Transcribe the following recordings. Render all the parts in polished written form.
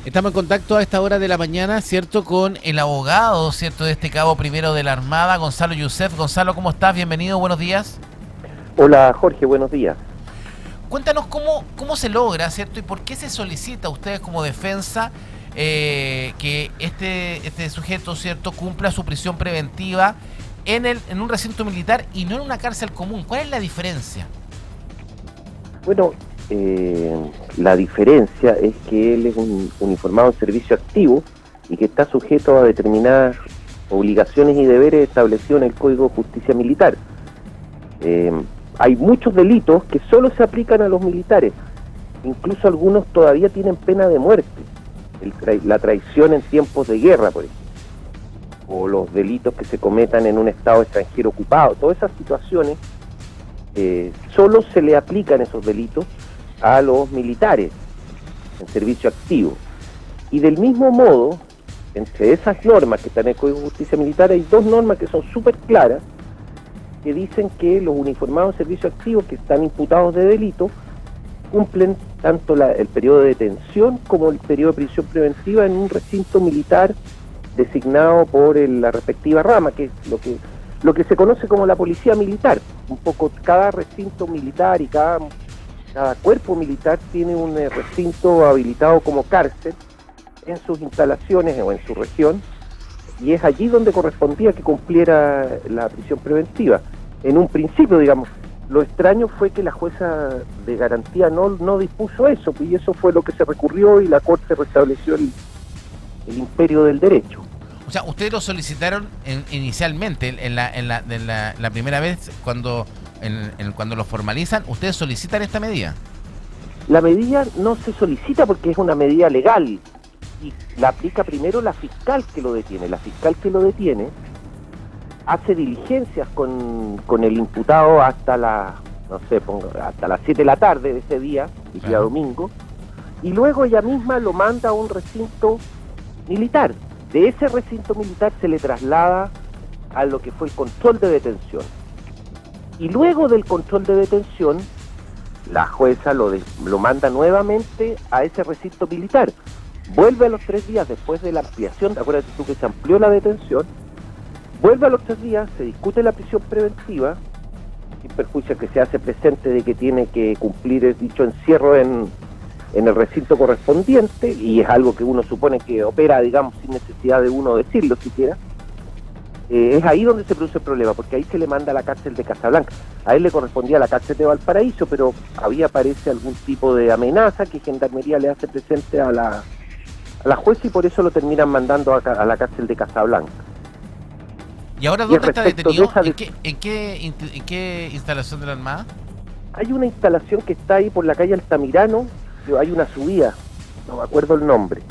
Estamos en contacto a esta hora de la mañana, ¿cierto? Con el abogado, ¿cierto? De este cabo primero de la Armada, Gonzalo Youssef. Gonzalo, ¿cómo estás? Bienvenido, buenos días. Hola Jorge, buenos días. Cuéntanos cómo se logra, ¿cierto? Y por qué se solicita a ustedes como defensa que este sujeto, ¿cierto? Cumpla su prisión preventiva en un recinto militar y no en una cárcel común. ¿Cuál es la diferencia? Bueno, la diferencia es que él es un uniformado en servicio activo y que está sujeto a determinadas obligaciones y deberes establecidos en el Código de Justicia Militar. Hay muchos delitos que solo se aplican a los militares, incluso algunos todavía tienen pena de muerte. La traición en tiempos de guerra, por ejemplo, o los delitos que se cometan en un estado extranjero ocupado, todas esas situaciones solo se le aplican esos delitos a los militares en servicio activo. Y del mismo modo, entre esas normas que están en el Código de Justicia Militar hay dos normas que son súper claras, que dicen que los uniformados en servicio activo que están imputados de delito cumplen tanto el periodo de detención como el periodo de prisión preventiva en un recinto militar designado por la respectiva rama, que es lo que se conoce como la policía militar. Un poco cada recinto militar y cada cuerpo militar tiene un recinto habilitado como cárcel en sus instalaciones o en su región, y es allí donde correspondía que cumpliera la prisión preventiva. En un principio, digamos, lo extraño fue que la jueza de garantía no dispuso eso, y eso fue lo que se recurrió y la Corte restableció el imperio del derecho. O sea, ustedes lo solicitaron inicialmente, en la primera vez, cuando lo formalizan, ustedes solicitan esta medida. La medida no se solicita porque es una medida legal y la aplica primero la fiscal que lo detiene. La fiscal que lo detiene hace diligencias con el imputado hasta hasta las 7 de la tarde de ese día, el día domingo, y luego ella misma lo manda a un recinto militar. De ese recinto militar se le traslada a lo que fue el control de detención. Y luego del control de detención, la jueza lo manda nuevamente a ese recinto militar. Vuelve a los 3 días después de la ampliación, acuérdate tú que se amplió la detención, vuelve a los 3 días, se discute la prisión preventiva, sin perjuicio que se hace presente de que tiene que cumplir el dicho encierro en el recinto correspondiente, y es algo que uno supone que opera, digamos, sin necesidad de uno decirlo siquiera. Es ahí donde se produce el problema, porque ahí se le manda a la cárcel de Casablanca. A él le correspondía la cárcel de Valparaíso, pero parece algún tipo de amenaza que Gendarmería le hace presente a la jueza, y por eso lo terminan mandando a la cárcel de Casablanca. ¿Y ahora dónde está detenido? ¿En qué instalación de la Armada? Hay una instalación que está ahí por la calle Altamirano, hay una subida, no me acuerdo el nombre,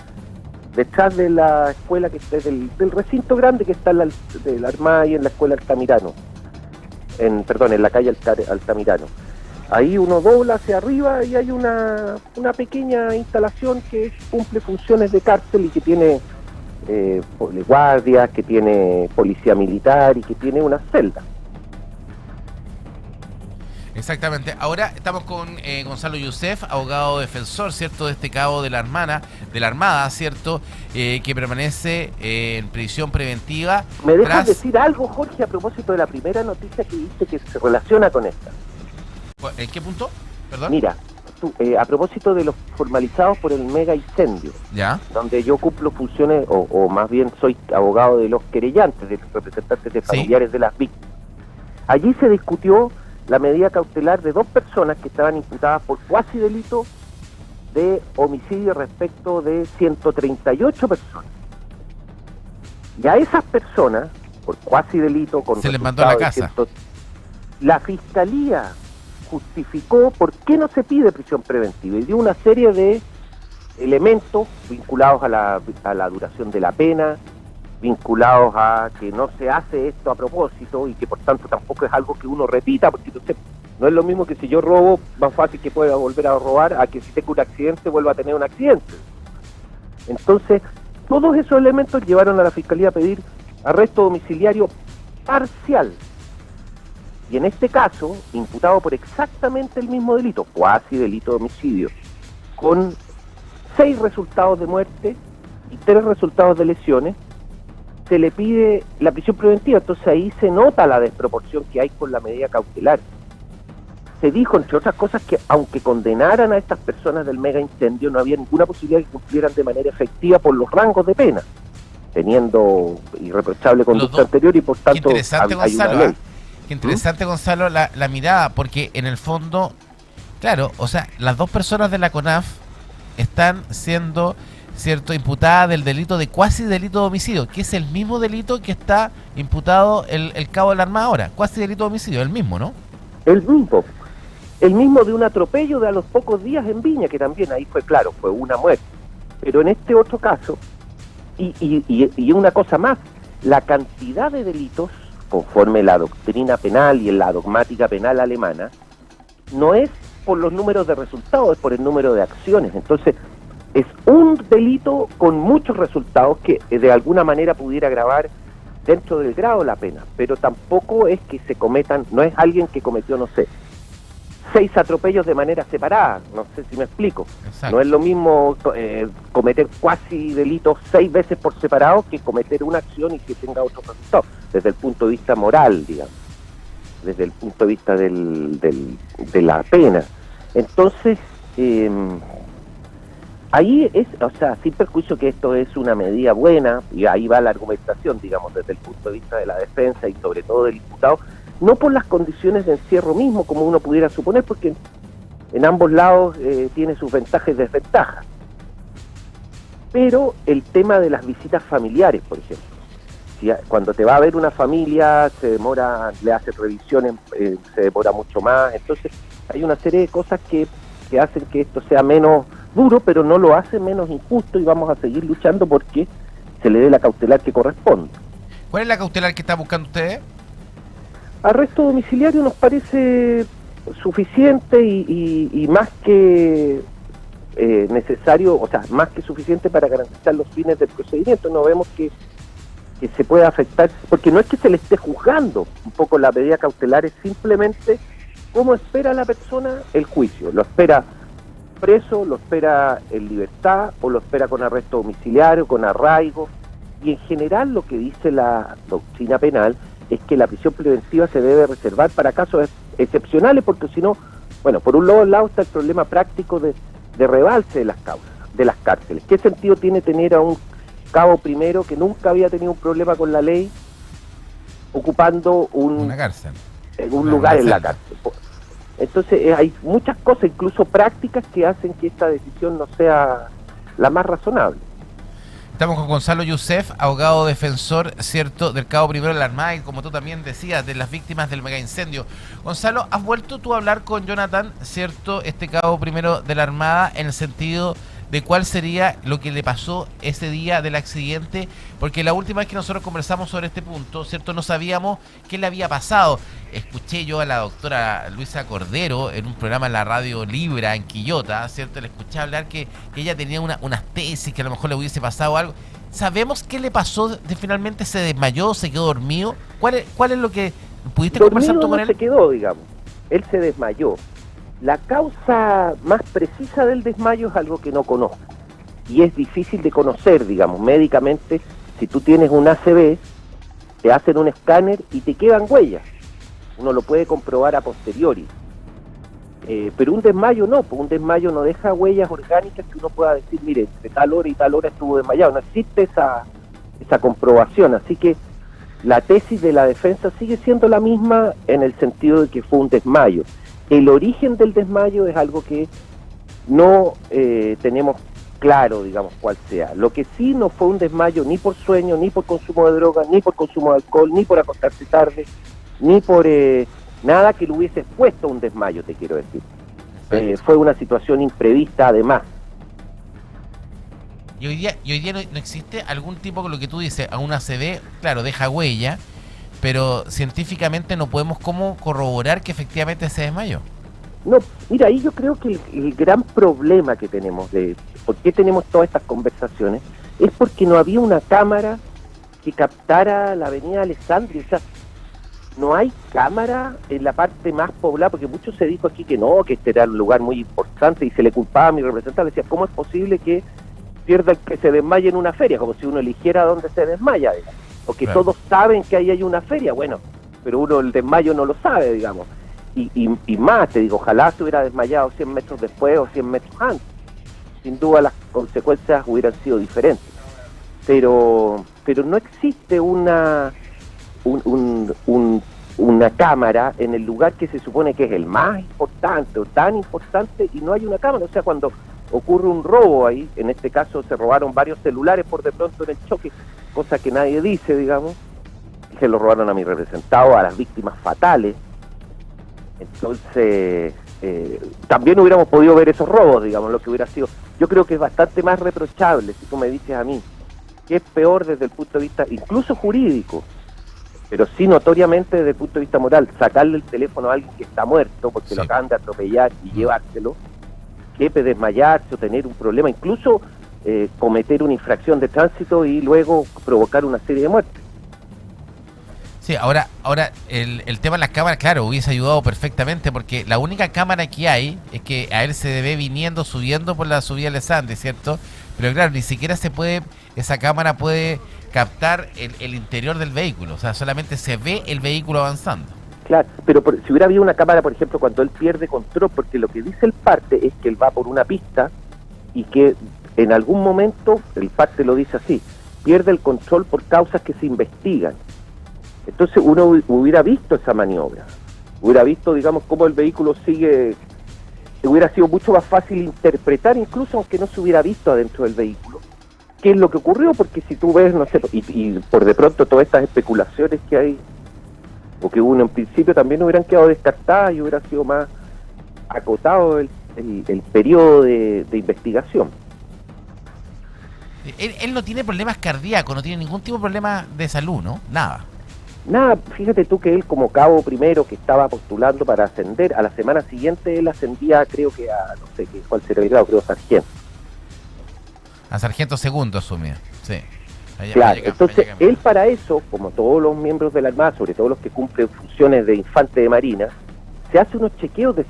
detrás de la escuela que está del recinto grande que está de la Armada y en la escuela Altamirano, en la calle Altamirano. Ahí uno dobla hacia arriba y hay una pequeña instalación que cumple funciones de cárcel y que tiene guardias, que tiene policía militar y que tiene una celda. Exactamente. Ahora estamos con Gonzalo Youssef, abogado defensor, ¿cierto?, de este cabo de la Armada, ¿cierto?, que permanece en prisión preventiva. ¿Me dejas decir algo, Jorge, a propósito de la primera noticia que viste que se relaciona con esta? ¿En qué punto? Perdón. Mira, a propósito de los formalizados por el mega incendio, ¿ya?, donde yo cumplo funciones, o más bien soy abogado de los querellantes, de los representantes de familiares de las víctimas. Allí se discutió la medida cautelar de 2 personas que estaban imputadas por cuasi delito de homicidio respecto de 138 personas. Y a esas personas, por cuasi delito, con se les mandó a la casa. La Fiscalía justificó por qué no se pide prisión preventiva y dio una serie de elementos vinculados a la duración de la pena, vinculados a que no se hace esto a propósito y que por tanto tampoco es algo que uno repita, porque no es lo mismo que si yo robo, más fácil que pueda volver a robar, a que si tengo un accidente vuelva a tener un accidente. Entonces, todos esos elementos llevaron a la Fiscalía a pedir arresto domiciliario parcial. Y en este caso, imputado por exactamente el mismo delito, cuasi delito de homicidio, con 6 resultados de muerte y 3 resultados de lesiones, se le pide la prisión preventiva. Entonces ahí se nota la desproporción que hay con la medida cautelar. Se dijo, entre otras cosas, que aunque condenaran a estas personas del mega incendio, no había ninguna posibilidad de que cumplieran de manera efectiva por los rangos de pena, teniendo irreprochable conducta anterior y por tanto hay una ley. Qué interesante, Gonzalo, la mirada, porque en el fondo, claro, o sea, las 2 personas de la CONAF están siendo, cierto, imputadas del delito de cuasi delito de homicidio, que es el mismo delito que está imputado el cabo de la Armada ahora, cuasi delito de homicidio, el mismo, ¿no? El mismo de un atropello de a los pocos días en Viña, que también ahí fue claro, fue una muerte. Pero en este otro caso, y una cosa más, la cantidad de delitos, conforme la doctrina penal y en la dogmática penal alemana, no es por los números de resultados, es por el número de acciones. Entonces, es un delito con muchos resultados que de alguna manera pudiera agravar dentro del grado la pena, pero tampoco es que se cometan, no es alguien que cometió, no sé, 6 atropellos de manera separada, no sé si me explico. Exacto. No es lo mismo cometer cuasi delitos 6 veces por separado que cometer una acción y que tenga otro resultado, desde el punto de vista moral, digamos, desde el punto de vista de la pena. Entonces, ahí es, o sea, sin perjuicio que esto es una medida buena, y ahí va la argumentación, digamos, desde el punto de vista de la defensa y sobre todo del imputado, no por las condiciones de encierro mismo, como uno pudiera suponer, porque en ambos lados tiene sus ventajas y desventajas. Pero el tema de las visitas familiares, por ejemplo, si cuando te va a ver una familia, se demora, le hace revisiones, se demora mucho más. Entonces hay una serie de cosas que hacen que esto sea menos duro, pero no lo hace menos injusto, y vamos a seguir luchando porque se le dé la cautelar que corresponde. ¿Cuál es la cautelar que están buscando ustedes? Arresto domiciliario nos parece suficiente y más que necesario, o sea, más que suficiente para garantizar los fines del procedimiento. No vemos que se pueda afectar, porque no es que se le esté juzgando. Un poco la medida cautelar es simplemente cómo espera la persona el juicio. Lo espera preso, lo espera en libertad, o lo espera con arresto domiciliario, con arraigo. Y en general lo que dice la doctrina penal es que la prisión preventiva se debe reservar para casos excepcionales, porque si no, bueno, por un lado está el problema práctico de rebalse de las causas, de las cárceles. ¿Qué sentido tiene tener a un cabo primero que nunca había tenido un problema con la ley ocupando una cárcel, un lugar en la cárcel? Entonces hay muchas cosas, incluso prácticas, que hacen que esta decisión no sea la más razonable. Estamos con Gonzalo Youssef, abogado defensor, cierto, del cabo primero de la Armada, y como tú también decías, de las víctimas del mega incendio. Gonzalo, ¿has vuelto tú a hablar con Jonathan, cierto, este cabo primero de la Armada, en el sentido de cuál sería lo que le pasó ese día del accidente? Porque la última vez que nosotros conversamos sobre este punto, cierto, no sabíamos qué le había pasado. Escuché yo a la doctora Luisa Cordero en un programa en la radio Libra en Quillota, cierto, le escuché hablar que ella tenía unas tesis, que a lo mejor le hubiese pasado algo. ¿Sabemos qué le pasó? ¿Finalmente se desmayó, se quedó dormido? ¿Cuál es lo que pudiste conversar tú con él? Se quedó, digamos, él se desmayó. La causa más precisa del desmayo es algo que no conozco, y es difícil de conocer, digamos, médicamente. Si tú tienes un ACV, te hacen un escáner y te quedan huellas, uno lo puede comprobar a posteriori, pero un desmayo no, pues un desmayo no deja huellas orgánicas que uno pueda decir, mire, entre tal hora y tal hora estuvo desmayado. No existe esa comprobación, así que la tesis de la defensa sigue siendo la misma, en el sentido de que fue un desmayo. El origen del desmayo es algo que no tenemos claro, digamos, cuál sea. Lo que sí no fue un desmayo ni por sueño, ni por consumo de drogas, ni por consumo de alcohol, ni por acostarse tarde, ni por nada que lo hubiese expuesto a un desmayo, te quiero decir. Fue una situación imprevista, además. Y hoy día no existe algún tipo, con lo que tú dices, a una ACV, claro, deja huella, pero científicamente no podemos cómo corroborar que efectivamente se desmayó. No, mira, ahí yo creo que el gran problema que tenemos de por qué tenemos todas estas conversaciones es porque no había una cámara que captara la avenida Alessandria. O sea, no hay cámara en la parte más poblada, porque mucho se dijo aquí que no, que este era un lugar muy importante, y se le culpaba a mi representante, decía, ¿cómo es posible que pierda el que se desmaye en una feria? Como si uno eligiera dónde se desmaya, digamos. Porque Claro. todos saben que ahí hay una feria, bueno, pero uno el desmayo no lo sabe, digamos. Y más, te digo, ojalá se hubiera desmayado 100 metros después o 100 metros antes. Sin duda las consecuencias hubieran sido diferentes. Pero no existe una cámara en el lugar que se supone que es el más importante o tan importante, y no hay una cámara. O sea, cuando ocurre un robo ahí, en este caso se robaron varios celulares por de pronto en el choque, cosa que nadie dice, digamos, se lo robaron a mi representado, a las víctimas fatales. Entonces, también hubiéramos podido ver esos robos, digamos, lo que hubiera sido. Yo creo que es bastante más reprochable, si tú me dices a mí, que es peor desde el punto de vista incluso jurídico, pero sí notoriamente desde el punto de vista moral, sacarle el teléfono a alguien que está muerto porque lo acaban de atropellar y llevárselo, que desmayarse o tener un problema, incluso cometer una infracción de tránsito y luego provocar una serie de muertes. Sí, ahora el tema de las cámaras, claro, hubiese ayudado perfectamente, porque la única cámara que hay es que a él se ve viniendo, subiendo por la subida de Sande, ¿cierto? Pero claro, ni siquiera esa cámara puede captar el interior del vehículo, o sea, solamente se ve el vehículo avanzando. Claro, pero si hubiera habido una cámara, por ejemplo, cuando él pierde control, porque lo que dice el parte es que él va por una pista y que en algún momento, el parte lo dice así, pierde el control por causas que se investigan. Entonces uno hubiera visto esa maniobra, hubiera visto, digamos, cómo el vehículo sigue, hubiera sido mucho más fácil interpretar, incluso aunque no se hubiera visto adentro del vehículo, qué es lo que ocurrió, porque si tú ves, no sé, y por de pronto todas estas especulaciones que hay, o que uno en principio también hubieran quedado descartadas y hubiera sido más acotado el periodo de investigación. Él no tiene problemas cardíacos, no tiene ningún tipo de problema de salud, ¿no? Nada. Nada, fíjate tú que él como cabo primero que estaba postulando para ascender, a la semana siguiente él ascendía, creo que a, no sé qué, cuál será el grado, creo sargento. A sargento segundo asumía, sí. Claro, entonces él para eso, como todos los miembros de la Armada, sobre todo los que cumplen funciones de infante de marina, se hace unos chequeos de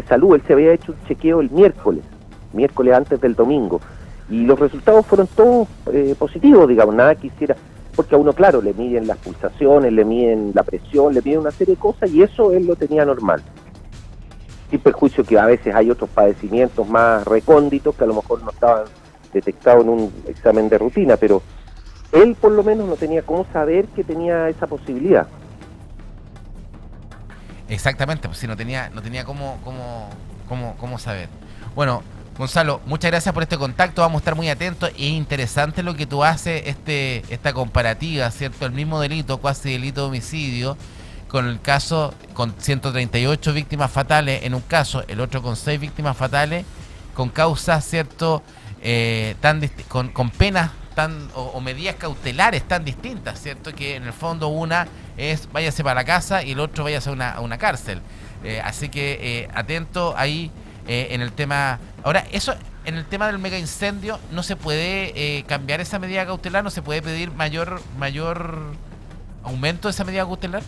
salud. Él se había hecho un chequeo el miércoles antes del domingo, y los resultados fueron todos positivos, digamos, nada que hiciera, porque a uno, claro, le miden las pulsaciones, le miden la presión, le miden una serie de cosas, y eso él lo tenía normal. Sin perjuicio que a veces hay otros padecimientos más recónditos que a lo mejor no estaban detectados en un examen de rutina, pero él por lo menos no tenía cómo saber que tenía esa posibilidad. Exactamente, pues sí, no tenía cómo saber. Bueno, Gonzalo, muchas gracias por este contacto, vamos a estar muy atentos. Es interesante lo que tú haces, esta comparativa, ¿cierto? El mismo delito, casi delito de homicidio, con el caso con 138 víctimas fatales en un caso, el otro con 6 víctimas fatales, con causas, ¿cierto? Con penas o medidas cautelares tan distintas, ¿cierto? Que en el fondo una es váyase para la casa y el otro váyase a una cárcel. Así que atento ahí en el tema. Ahora, eso en el tema del mega incendio, ¿no se puede cambiar esa medida cautelar? ¿No se puede pedir mayor aumento de esa medida cautelar?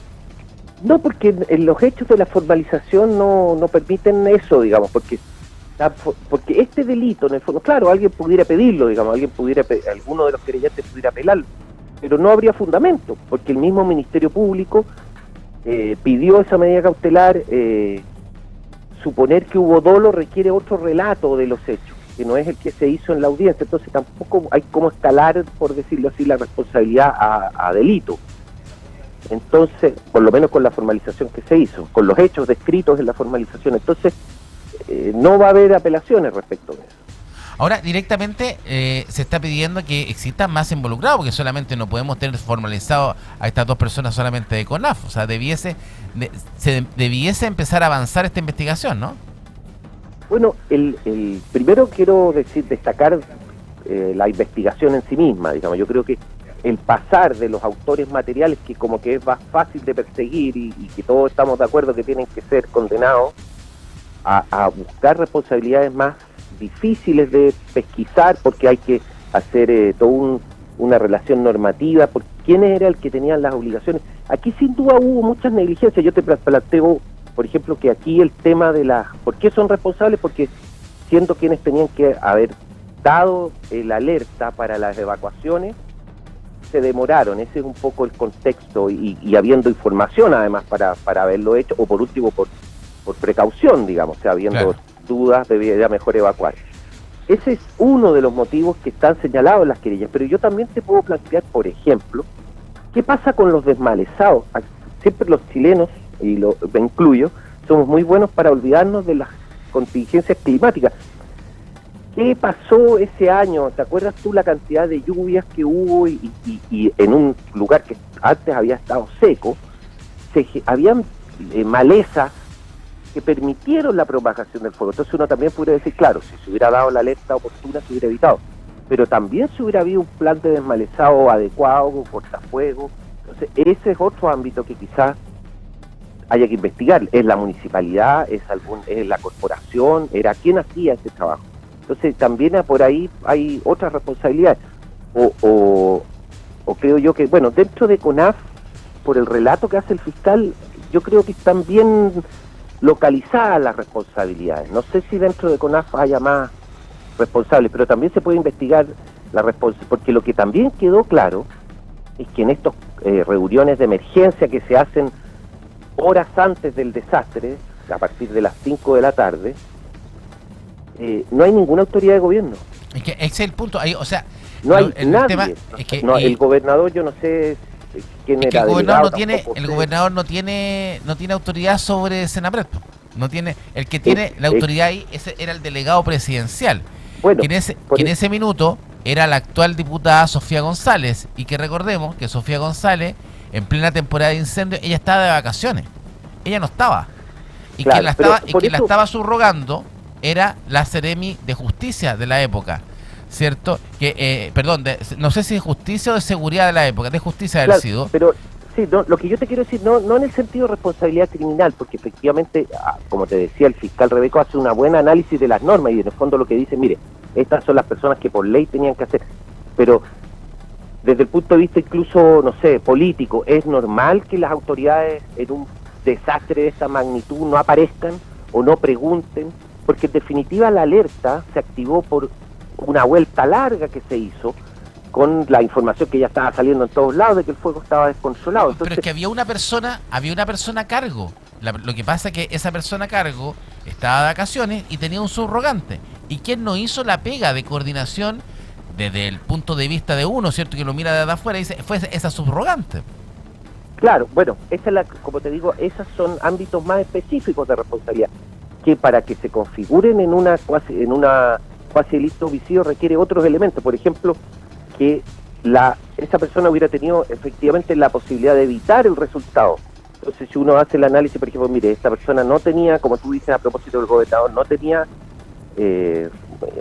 No, porque en los hechos de la formalización no permiten eso, digamos, porque este delito, en el fondo, claro, alguien pudiera pedirlo, digamos, alguno de los querellantes pudiera apelarlo, pero no habría fundamento, porque el mismo Ministerio Público pidió esa medida cautelar. Suponer que hubo dolo requiere otro relato de los hechos, que no es el que se hizo en la audiencia, entonces tampoco hay cómo escalar, por decirlo así, la responsabilidad a delito. Entonces, por lo menos con la formalización que se hizo, con los hechos descritos en la formalización, entonces no va a haber apelaciones respecto de eso. Ahora, directamente se está pidiendo que existan más involucrados, porque solamente no podemos tener formalizado a estas dos personas solamente de CONAF. O sea, debiese empezar a avanzar esta investigación, ¿no? Bueno, primero quiero destacar la investigación en sí misma, digamos. Yo creo que el pasar de los autores materiales, que como que es más fácil de perseguir y que todos estamos de acuerdo que tienen que ser condenados, a buscar responsabilidades más difíciles de pesquisar, porque hay que hacer toda una relación normativa, porque quién era el que tenía las obligaciones. Aquí sin duda hubo muchas negligencias. Yo te planteo, por ejemplo, que aquí el tema de las... ¿Por qué son responsables? Porque siendo quienes tenían que haber dado el alerta para las evacuaciones, se demoraron. Ese es un poco el contexto, y habiendo información además para haberlo hecho, o por último por precaución, digamos, o sea, habiendo dudas, debía mejor evacuar. Ese es uno de los motivos que están señalados en las querellas, pero yo también te puedo plantear, por ejemplo, ¿qué pasa con los desmalezados? Siempre los chilenos, y me incluyo, somos muy buenos para olvidarnos de las contingencias climáticas. ¿Qué pasó ese año? ¿Te acuerdas tú la cantidad de lluvias que hubo y en un lugar que antes había estado seco, habían malezas que permitieron la propagación del fuego? Entonces uno también podría decir, claro, si se hubiera dado la alerta oportuna se hubiera evitado, pero también si hubiera habido un plan de desmalezado adecuado, cortafuego. Entonces ese es otro ámbito que quizás haya que investigar. ¿Es la municipalidad? ¿Es la corporación? ¿Era quién hacía ese trabajo? Entonces también por ahí hay otras responsabilidades. O creo yo que, bueno, dentro de CONAF, por el relato que hace el fiscal, yo creo que están bien localizadas las responsabilidades. No sé si dentro de CONAF haya más responsables, pero también se puede investigar la responsabilidad, porque lo que también quedó claro es que en estos reuniones de emergencia que se hacen horas antes del desastre, a partir de las 5 de la tarde, no hay ninguna autoridad de gobierno. Es que ese es el punto. Ahí, o sea, no hay nadie. Tema es que, el gobernador, yo no sé quién era. El gobernador no tiene autoridad sobre Senapred. No tiene, el que tiene la autoridad ahí, ese era el delegado presidencial. Bueno, que en ese minuto era la actual diputada Sofía González, y que recordemos que Sofía González, en plena temporada de incendio, ella estaba de vacaciones. Ella no estaba. Y claro, quien la estaba subrogando era la Seremi de Justicia de la época, ¿cierto? Que no sé si de Justicia o de Seguridad de la época, de Justicia del sido. Pero sí, no, lo que yo te quiero decir, no en el sentido de responsabilidad criminal, porque efectivamente, como te decía, el fiscal Rebeco hace una buena análisis de las normas, y en el fondo lo que dice, mire, estas son las personas que por ley tenían que hacer, pero desde el punto de vista incluso, no sé, político, ¿es normal que las autoridades en un desastre de esta magnitud no aparezcan o no pregunten? Porque en definitiva la alerta se activó por una vuelta larga que se hizo, con la información que ya estaba saliendo en todos lados de que el fuego estaba descontrolado. Entonces, pero es que había una persona a cargo. Lo que pasa es que esa persona a cargo estaba de vacaciones y tenía un subrogante. ¿Y quién no hizo la pega de coordinación desde el punto de vista de uno, cierto, que lo mira desde afuera y dice, fue esa subrogante? Claro, bueno, como te digo, esos son ámbitos más específicos de responsabilidad, que para que se configuren en una cuasi delito homicidio requiere otros elementos. Por ejemplo, que esa persona hubiera tenido efectivamente la posibilidad de evitar el resultado. Entonces, si uno hace el análisis, por ejemplo, mire, esta persona no tenía, como tú dices a propósito del gobernador, no tenía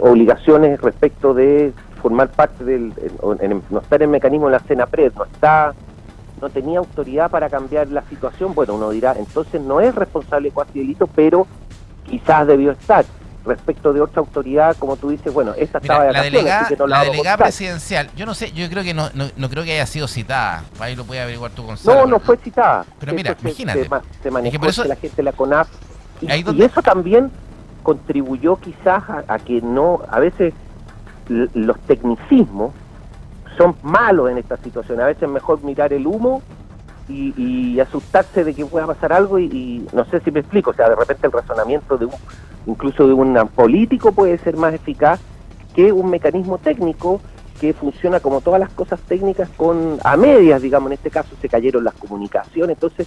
obligaciones respecto de formar parte no estar en el mecanismo de la Senapred, no tenía autoridad para cambiar la situación. Bueno, uno dirá, entonces no es responsable cuasi delito, pero quizás debió estar. Respecto de otra autoridad, como tú dices, bueno, esta estaba de vacaciones, así que no la delegada presidencial, yo no sé, yo creo que no creo que haya sido citada. Ahí lo puede averiguar tú, Gonzalo. No fue citada. Pero mira, imagínate. Se manejó por eso, la gente de la CONAF. Y eso también contribuyó quizás a que a veces los tecnicismos son malos en esta situación. A veces es mejor mirar el humo y asustarse de que pueda pasar algo y no sé si me explico. O sea, de repente el razonamiento incluso de un político puede ser más eficaz que un mecanismo técnico que funciona como todas las cosas técnicas a medias, digamos. En este caso se cayeron las comunicaciones. Entonces,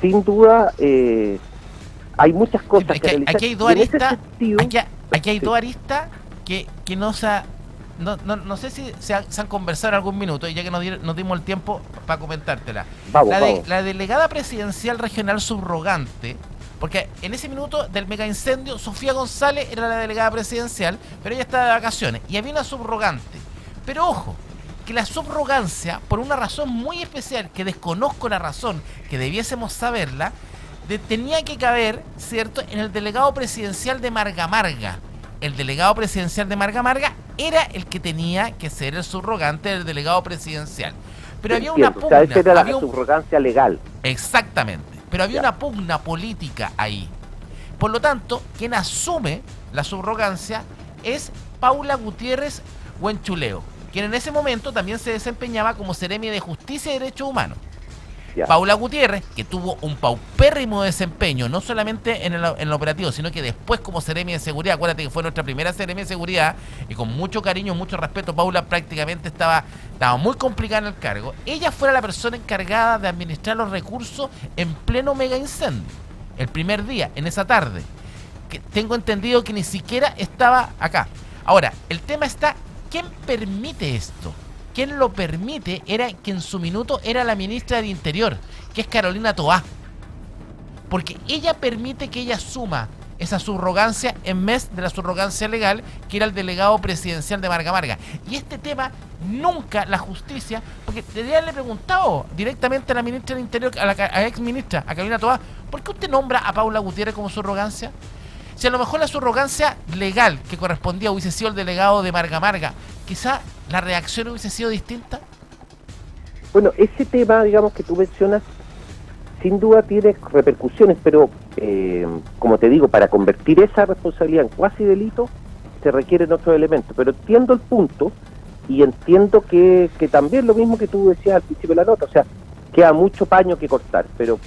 sin duda, hay muchas cosas que realizar. Aquí hay dos aristas, aquí hay dos aristas que no sé si se han conversado en algún minuto, y ya que nos dimos el tiempo para comentártela. La delegada presidencial regional subrogante, porque en ese minuto del mega incendio, Sofía González era la delegada presidencial, pero ella estaba de vacaciones, y había una subrogante. Pero ojo, que la subrogancia, por una razón muy especial, que desconozco la razón, que debiésemos saberla, tenía que caber, ¿cierto?, en el delegado presidencial de Marga Marga. El delegado presidencial de Marga Marga era el que tenía que ser el subrogante del delegado presidencial. Pero había una pugna. O sea, esa era la había subrogancia legal. Exactamente. Pero había una pugna política ahí. Por lo tanto, quien asume la subrogancia es Paula Gutiérrez Huenchuleo, quien en ese momento también se desempeñaba como seremi de Justicia y Derechos Humanos. Ya. Paula Gutiérrez, que tuvo un paupérrimo desempeño, no solamente en el operativo, sino que después como seremi de seguridad. Acuérdate que fue nuestra primera seremi de seguridad, y con mucho cariño, mucho respeto, Paula prácticamente estaba muy complicada en el cargo. Ella fue la persona encargada de administrar los recursos en pleno mega incendio, el primer día, en esa tarde, que tengo entendido que ni siquiera estaba acá. Ahora, el tema está, ¿quién permite esto? Quien lo permite era que en su minuto era la ministra del Interior, que es Carolina Toá, porque ella permite que ella asuma esa subrogancia en vez de la subrogancia legal, que era el delegado presidencial de Marga Marga. Y este tema nunca la justicia, porque debería haberle preguntado directamente a la ministra del Interior, a la ex ministra, a Carolina Toá, ¿por qué usted nombra a Paula Gutiérrez como subrogancia? Si a lo mejor la subrogancia legal que correspondía hubiese sido el delegado de Marga Marga, quizá la reacción hubiese sido distinta. Bueno, ese tema, digamos, que tú mencionas, sin duda tiene repercusiones, pero como te digo, para convertir esa responsabilidad en cuasi delito se requieren otros elementos. Pero entiendo el punto y entiendo que también lo mismo que tú decías al principio de la nota, o sea, queda mucho paño que cortar, pero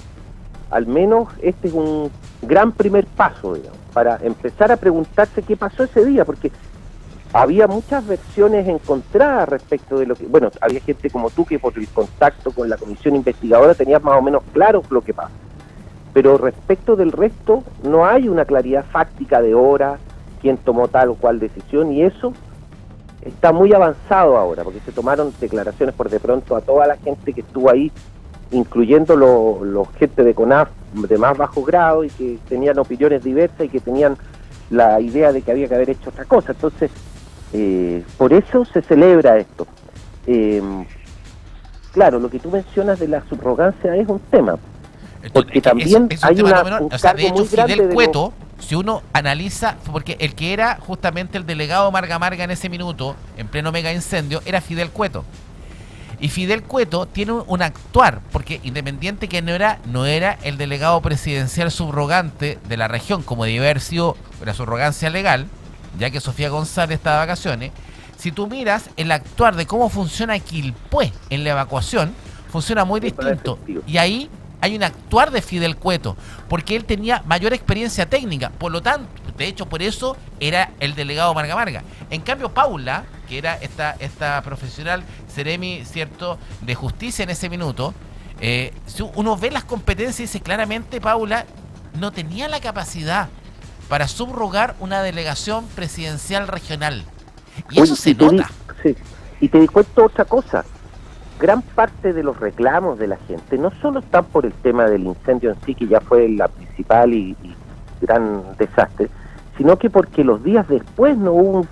al menos este es un gran primer paso, digamos, para empezar a preguntarse qué pasó ese día, porque había muchas versiones encontradas respecto de lo que... Bueno, había gente como tú que por el contacto con la comisión investigadora tenías más o menos claro lo que pasa. Pero respecto del resto no hay una claridad fáctica de hora, quién tomó tal o cual decisión, y eso está muy avanzado ahora, porque se tomaron declaraciones por de pronto a toda la gente que estuvo ahí, incluyendo los gente de CONAF de más bajo grado y que tenían opiniones diversas y que tenían la idea de que había que haber hecho otra cosa. Entonces, por eso se celebra esto. Claro, lo que tú mencionas de la subrogancia es un tema, porque también hay un o sea, de hecho, Fidel grande Cueto, si uno analiza, porque el que era justamente el delegado Marga Marga en ese minuto, en pleno mega incendio, era Fidel Cueto. Y Fidel Cueto tiene un actuar, porque independiente que no era el delegado presidencial subrogante de la región, como debe haber sido la subrogancia legal, ya que Sofía González está de vacaciones, si tú miras el actuar de cómo funciona Quilpué en la evacuación, funciona muy distinto. Y ahí hay un actuar de Fidel Cueto, porque él tenía mayor experiencia técnica, por lo tanto, de hecho, por eso era el delegado Marga Marga. En cambio, Paula, que era esta profesional seremi, ¿cierto?, de justicia en ese minuto, si uno ve las competencias y dice claramente, Paula no tenía la capacidad para subrogar una delegación presidencial regional. Y eso se nota. Sí. Y te cuento otra cosa. Gran parte de los reclamos de la gente no solo están por el tema del incendio en sí, que ya fue la principal y gran desastre, sino que porque los días después no hubo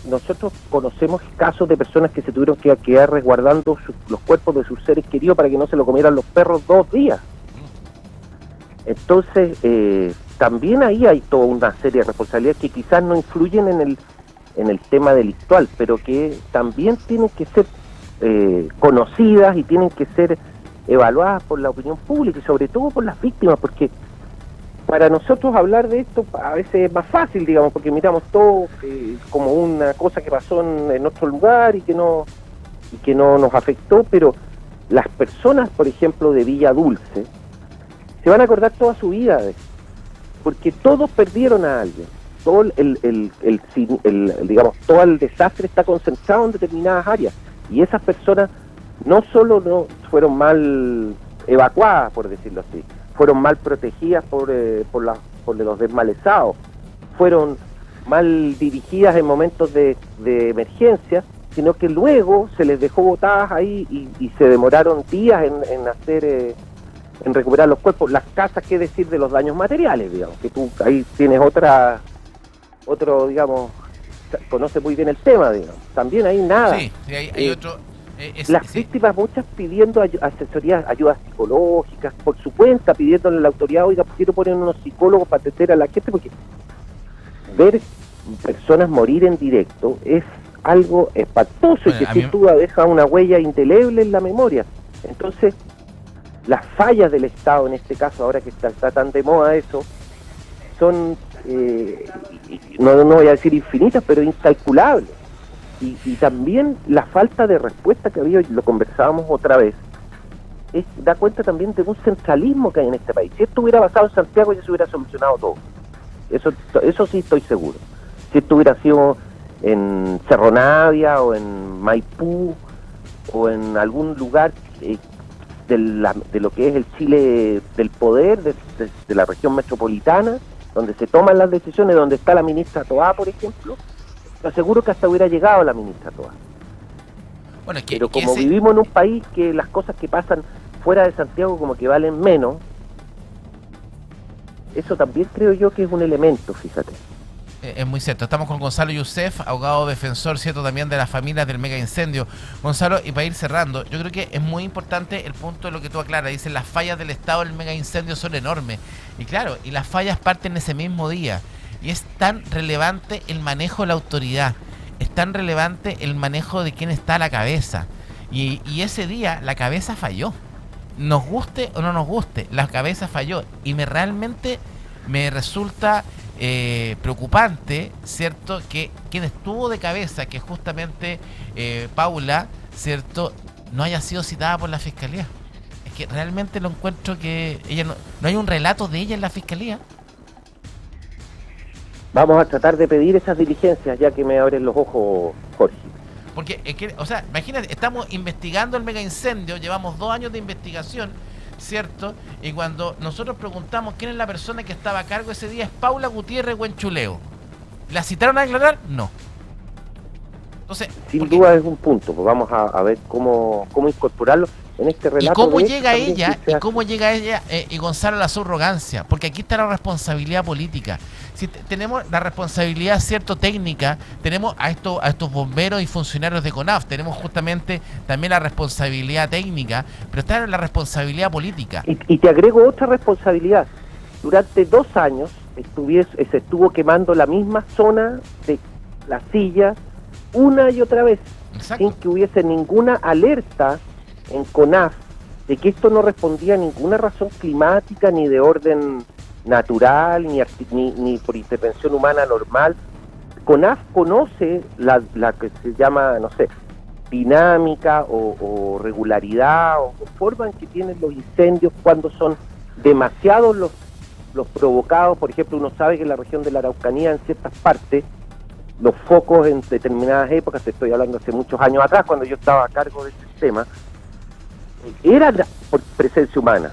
nosotros conocemos casos de personas que se tuvieron que quedar resguardando los cuerpos de sus seres queridos para que no se lo comieran los perros 2 días. Entonces, también ahí hay toda una serie de responsabilidades que quizás no influyen en el tema delictual, pero que también tienen que ser conocidas y tienen que ser evaluadas por la opinión pública y sobre todo por las víctimas, porque para nosotros hablar de esto a veces es más fácil, digamos, porque miramos todo como una cosa que pasó en otro lugar y que no nos afectó, pero las personas, por ejemplo, de Villa Dulce, se van a acordar toda su vida de esto, porque todos perdieron a alguien, todo digamos, todo el desastre está concentrado en determinadas áreas, y esas personas no solo no fueron mal evacuadas, por decirlo así, fueron mal protegidas por los desmalezados, fueron mal dirigidas en momentos de emergencia, sino que luego se les dejó botadas ahí y se demoraron días en recuperar los cuerpos. Las casas, qué decir de los daños materiales, digamos, que tú ahí tienes otro, digamos, conoce muy bien el tema, digamos. También hay nada. Sí, hay otro... las víctimas, muchas pidiendo asesorías, ayudas psicológicas, por su cuenta, pidiéndole a la autoridad, oiga, quiero poner unos psicólogos para atender a la gente, porque ver personas morir en directo es algo espantoso, Bueno, y que sin duda deja una huella indeleble en la memoria. Entonces, las fallas del Estado, en este caso, ahora que está tan de moda eso, son, no voy a decir infinitas, pero incalculables. Y también la falta de respuesta que había, y lo conversábamos otra vez, da cuenta también de un centralismo que hay en este país. Si esto hubiera pasado en Santiago, ya se hubiera solucionado todo. Eso sí estoy seguro. Si esto hubiera sido en Cerro Navia o en Maipú o en algún lugar de lo que es el Chile del poder, de la región metropolitana, donde se toman las decisiones, donde está la ministra Toá, por ejemplo, te aseguro que hasta hubiera llegado la ministra Toá. Bueno, pero como vivimos en un país que las cosas que pasan fuera de Santiago como que valen menos, eso también creo yo que es un elemento, fíjate. Es muy cierto. Estamos con Gonzalo Youssef, abogado defensor, cierto, también de las familias del mega incendio. Gonzalo, y para ir cerrando, yo creo que es muy importante el punto de lo que tú aclaras. Dicen, las fallas del Estado del mega incendio son enormes. Y claro, y las fallas parten ese mismo día. Y es tan relevante el manejo de la autoridad. Es tan relevante el manejo de quién está a la cabeza. Y ese día la cabeza falló. Nos guste o no nos guste, la cabeza falló. Y realmente me resulta preocupante, ¿cierto?, que quien estuvo de cabeza, que justamente Paula, ¿cierto?, no haya sido citada por la Fiscalía. Es que realmente lo encuentro que ella no hay un relato de ella en la Fiscalía. Vamos a tratar de pedir esas diligencias, ya que me abren los ojos, Jorge. Porque, o sea, imagínate, estamos investigando el mega incendio, llevamos 2 años de investigación, ¿cierto? Y cuando nosotros preguntamos quién es la persona que estaba a cargo ese día, es Paula Gutiérrez Huenchuleo. ¿La citaron a declarar? No. Entonces, sin duda es un punto, pues vamos a ver cómo incorporarlo en este relato. ¿Y cómo llega ella? ¿Y cómo llega ella y Gonzalo, la su arrogancia? Porque aquí está la responsabilidad política. Si tenemos la responsabilidad, cierto, técnica, tenemos a estos bomberos y funcionarios de CONAF, tenemos justamente también la responsabilidad técnica, pero está la responsabilidad política. Y te agrego otra responsabilidad. Durante 2 años se estuvo quemando la misma zona de la silla una y otra vez. Exacto. Sin que hubiese ninguna alerta en CONAF de que esto no respondía a ninguna razón climática ni de orden natural ni por intervención humana normal. CONAF conoce la que se llama, no sé, dinámica o regularidad o forma en que tienen los incendios cuando son demasiados los provocados. Por ejemplo, uno sabe que en la región de la Araucanía, en ciertas partes, los focos en determinadas épocas, te estoy hablando hace muchos años atrás, cuando yo estaba a cargo del sistema, eran por presencia humana.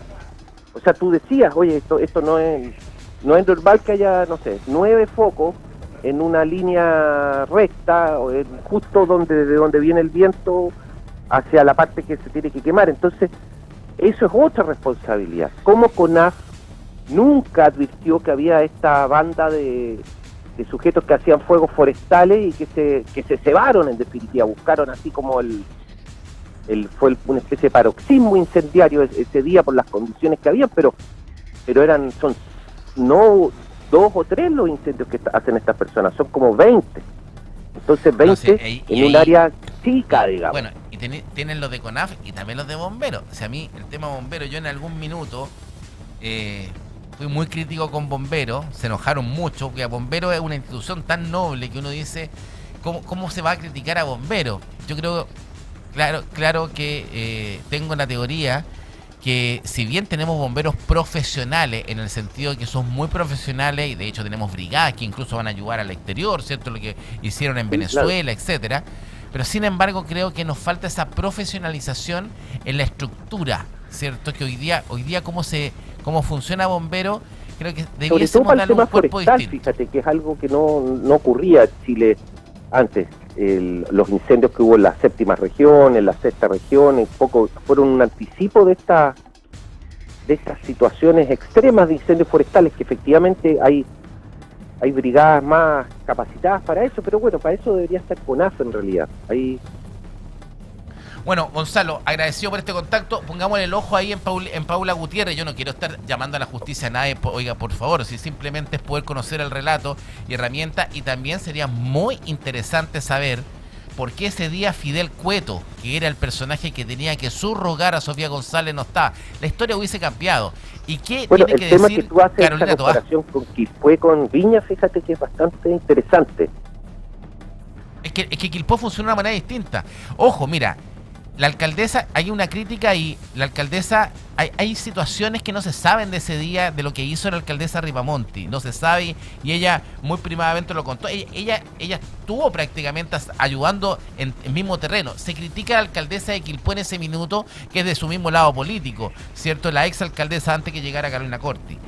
O sea, tú decías, oye, esto no es normal que haya, no sé, 9 focos en una línea recta, o justo de donde viene el viento hacia la parte que se tiene que quemar. Entonces, eso es otra responsabilidad. Como CONAF nunca advirtió que había esta banda de sujetos que hacían fuegos forestales y que se cebaron, en definitiva, buscaron así como fue una especie de paroxismo incendiario ese día por las condiciones que había, pero son no 2 o 3 los incendios que hacen estas personas, son como 20. Entonces 20 en un área chica, digamos. Bueno, y tienen los de CONAF y también los de bomberos. O sea, a mí el tema bombero, yo en algún minuto fui muy crítico con bomberos, se enojaron mucho, porque bomberos es una institución tan noble que uno dice, ¿cómo se va a criticar a bomberos? Yo creo, claro que tengo la teoría que si bien tenemos bomberos profesionales, en el sentido de que son muy profesionales, y de hecho tenemos brigadas que incluso van a ayudar al exterior, ¿cierto? Lo que hicieron en Venezuela, etcétera. Pero sin embargo creo que nos falta esa profesionalización en la estructura, ¿cierto? Que hoy día cómo funciona bombero, creo que debiésemos darle un cuerpo distinto. Fíjate que es algo que no ocurría en Chile antes. Los incendios que hubo en la 7ª región, en la 6ª región, fueron un anticipo de estas situaciones extremas de incendios forestales, que efectivamente hay brigadas más capacitadas para eso, pero bueno, para eso debería estar CONAF en realidad. Bueno, Gonzalo, agradecido por este contacto. Pongámosle el ojo ahí en Paula Gutiérrez. Yo no quiero estar llamando a la justicia a nadie, oiga, por favor, si simplemente es poder conocer el relato y herramienta. Y también sería muy interesante saber, por qué ese día Fidel Cueto, que era el personaje que tenía que subrogar a Sofía González, no está. La historia hubiese cambiado. ¿Y qué Bueno, tiene el que tema decir que tú haces, Carolina esta Toá? comparación con Quilpué, con Viña, fíjate que es bastante interesante. Es que Quilpó funciona de una manera distinta. Ojo, mira, la alcaldesa, hay una crítica y la alcaldesa, hay situaciones que no se saben de ese día, de lo que hizo la alcaldesa Ripamonti, no se sabe, y ella muy primadamente lo contó. Ella estuvo prácticamente ayudando en el mismo terreno. Se critica a la alcaldesa de Quilpó en ese minuto, que es de su mismo lado político, ¿cierto? La ex alcaldesa antes que llegara Carolina Corti.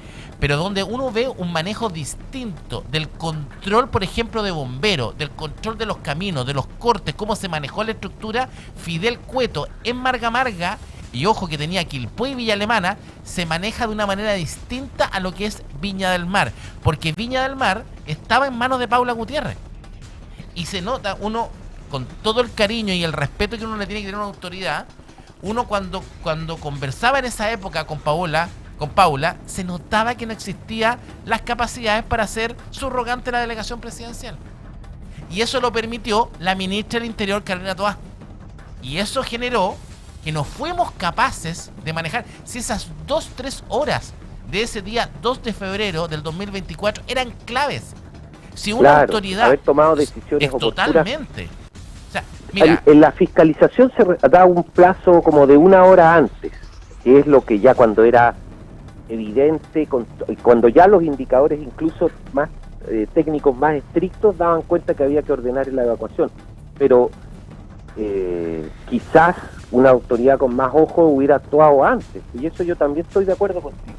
Pero donde uno ve un manejo distinto del control, por ejemplo, de bomberos, del control de los caminos, de los cortes, cómo se manejó la estructura, Fidel Cueto en Marga Marga, y ojo que tenía Quilpué y Villa Alemana, se maneja de una manera distinta a lo que es Viña del Mar, porque Viña del Mar estaba en manos de Paula Gutiérrez. Y se nota, uno, con todo el cariño y el respeto que uno le tiene que tener a una autoridad, uno cuando conversaba en esa época con Paula, se notaba que no existían las capacidades para ser subrogante de la delegación presidencial. Y eso lo permitió la ministra del Interior, Carolina Toá. Y eso generó que no fuimos capaces de manejar. Si esas 2-3 horas de ese día 2 de febrero del 2024 eran claves. Si una autoridad haber tomado decisiones oportunas. Totalmente. O sea, mira, en la fiscalización se da un plazo como de 1 hora antes, que es lo que ya cuando era evidente, cuando ya los indicadores incluso más técnicos más estrictos daban cuenta que había que ordenar la evacuación, pero quizás una autoridad con más ojo hubiera actuado antes, y eso yo también estoy de acuerdo contigo.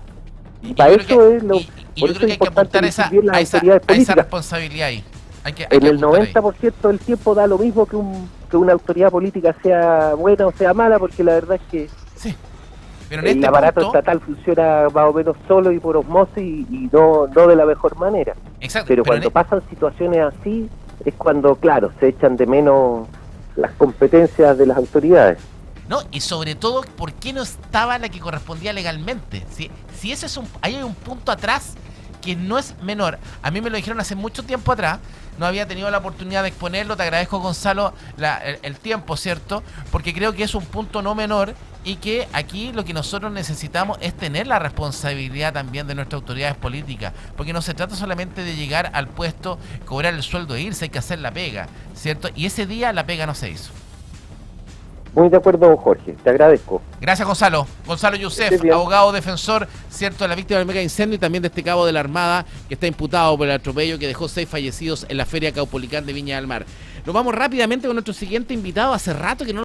Y para eso es lo yo creo que hay que apuntar a esa responsabilidad ahí. En el 90% del tiempo da lo mismo que una autoridad política sea buena o sea mala, porque la verdad es que sí. Pero en el aparato estatal funciona más o menos solo y por osmosis y no de la mejor manera. Exacto. Pero cuando pasan situaciones así es cuando, claro, se echan de menos las competencias de las autoridades. No, y sobre todo, ¿por qué no estaba la que correspondía legalmente? Si ese es ahí hay un punto atrás que no es menor. A mí me lo dijeron hace mucho tiempo atrás, no había tenido la oportunidad de exponerlo, te agradezco, Gonzalo, el tiempo, ¿cierto? Porque creo que es un punto no menor y que aquí lo que nosotros necesitamos es tener la responsabilidad también de nuestras autoridades políticas, porque no se trata solamente de llegar al puesto, cobrar el sueldo e irse, hay que hacer la pega, ¿cierto? Y ese día la pega no se hizo. Muy de acuerdo, Jorge, te agradezco. Gracias, Gonzalo. Gonzalo Youssef, abogado defensor, cierto, de la víctima del mega incendio y también de este cabo de la Armada que está imputado por el atropello que dejó 6 fallecidos en la Feria Caupolicán de Viña del Mar. Nos vamos rápidamente con nuestro siguiente invitado. Hace rato que no